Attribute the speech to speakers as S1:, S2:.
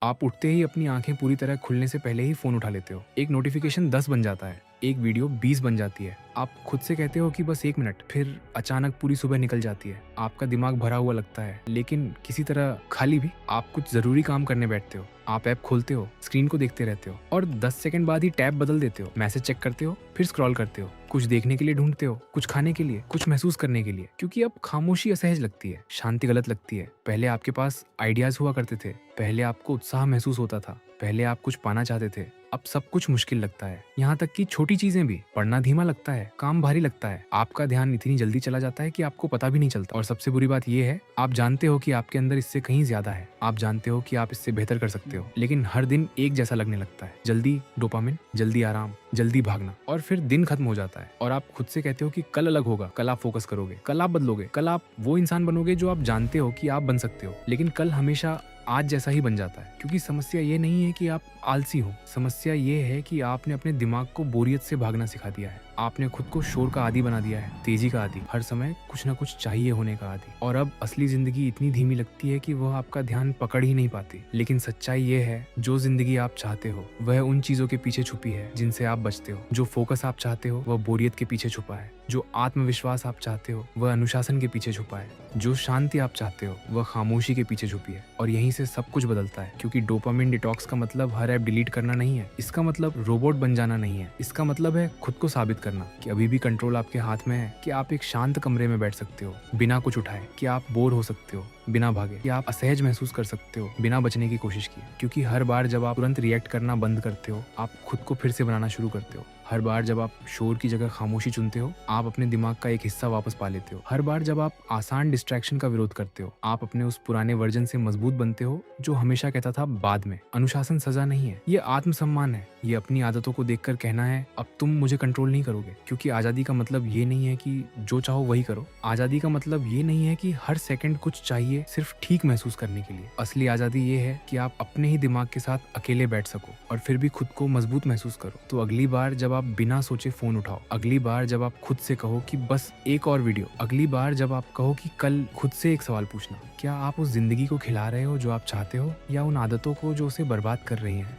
S1: आप उठते ही अपनी आंखें पूरी तरह खुलने से पहले ही फ़ोन उठा लेते हो। एक नोटिफ़िकेशन 10 बन जाता है, एक वीडियो 20 बन जाती है। आप खुद से कहते हो कि बस 1 मिनट, फिर अचानक पूरी सुबह निकल जाती है। आपका दिमाग भरा हुआ लगता है, लेकिन किसी तरह खाली भी। आप कुछ ज़रूरी काम करने बैठते हो। आप ऐप खोलते हो, स्क्रीन को देखते रहते हो और 10 सेकंड बाद ही टैब बदल देते हो। मैसेज चेक करते हो, फिर स्क्रॉल करते हो। कुछ देखने के लिए ढूंढते हो, कुछ खाने के लिए, कुछ महसूस करने के लिए। क्योंकि अब खामोशी असहज लगती है, शांति गलत लगती है। पहले आपके पास आइडियाज़ हुआ करते थे, पहले आपको उत्साह महसूस होता था, पहले आप कुछ पाना चाहते थे। अब सब कुछ मुश्किल लगता है, यहाँ तक कि छोटी चीजें भी। पढ़ना धीमा लगता है, काम भारी लगता है, आपका ध्यान इतनी जल्दी चला जाता है कि आपको पता भी नहीं चलता। और सबसे बुरी बात यह है, आप जानते हो कि आपके अंदर इससे कहीं ज्यादा है। आप जानते हो कि आप इससे बेहतर कर सकते हो, लेकिन हर दिन एक जैसा लगने लगता है। जल्दी डोपामिन, जल्दी आराम, जल्दी भागना। और फिर दिन खत्म हो जाता है और आप खुद से कहते हो कि कल अलग होगा, कल आप फोकस करोगे, कल आप बदलोगे, कल आप वो इंसान बनोगे जो आप जानते हो कि आप बन सकते हो। लेकिन कल हमेशा आज जैसा ही बन जाता है। क्योंकि समस्या ये नहीं है कि आप आलसी हो, समस्या ये है कि आपने अपने दिमाग को बोरियत से भागना सिखा दिया है। आपने खुद को शोर का आदी बना दिया है, तेजी का आदी, हर समय कुछ ना कुछ चाहिए होने का आदी। और अब असली जिंदगी इतनी धीमी लगती है कि वह आपका ध्यान पकड़ ही नहीं पाती। लेकिन सच्चाई ये है, जो जिंदगी आप चाहते हो वह उन चीजों के पीछे छुपी है जिनसे आप बचते हो। जो फोकस आप चाहते हो वह बोरियत के पीछे छुपा है। जो आत्मविश्वास आप चाहते हो वह अनुशासन के पीछे छुपा है। जो शांति आप चाहते हो वह खामोशी के पीछे छुपी है। और यहीं से सब कुछ बदलता है। क्योंकि डोपामिन डिटॉक्स का मतलब हर ऐप डिलीट करना नहीं है, इसका मतलब रोबोट बन जाना नहीं है। इसका मतलब है खुद को साबित करना कि अभी भी कंट्रोल आपके हाथ में है। कि आप एक शांत कमरे में बैठ सकते हो बिना कुछ उठाए, कि आप बोर हो सकते हो बिना भागे, कि आप असहज महसूस कर सकते हो बिना बचने की कोशिश किए। क्योंकि हर बार जब आप तुरंत रिएक्ट करना बंद करते हो, आप खुद को फिर से बनाना शुरू करते हो। हर बार जब आप शोर की जगह खामोशी चुनते हो, आप अपने दिमाग का एक हिस्सा वापस पा लेते हो। हर बार जब आप आसान डिस्ट्रैक्शन का विरोध करते हो, आप अपने उस पुराने वर्जन से मजबूत बनते हो जो हमेशा कहता था बाद में। अनुशासन सजा नहीं है, ये आत्मसम्मान है। ये अपनी आदतों को देखकर कहना है, अब तुम मुझे कंट्रोल नहीं करोगे। क्योंकि आजादी का मतलब ये नहीं है कि जो चाहो वही करो। आजादी का मतलब ये नहीं है कि हर सेकंड कुछ चाहिए सिर्फ ठीक महसूस करने के लिए। असली आजादी ये है कि आप अपने ही दिमाग के साथ अकेले बैठ सको और फिर भी खुद को मजबूत महसूस करो। तो अगली बार जब आप बिना सोचे फोन उठाओ, अगली बार जब आप खुद से कहो कि बस एक और वीडियो, अगली बार जब आप कहो कि कल खुद से एक सवाल पूछना, क्या आप उस जिंदगी को खिला रहे हो जो आप चाहते हो, या उन आदतों को जो उसे बर्बाद कर रही हैं।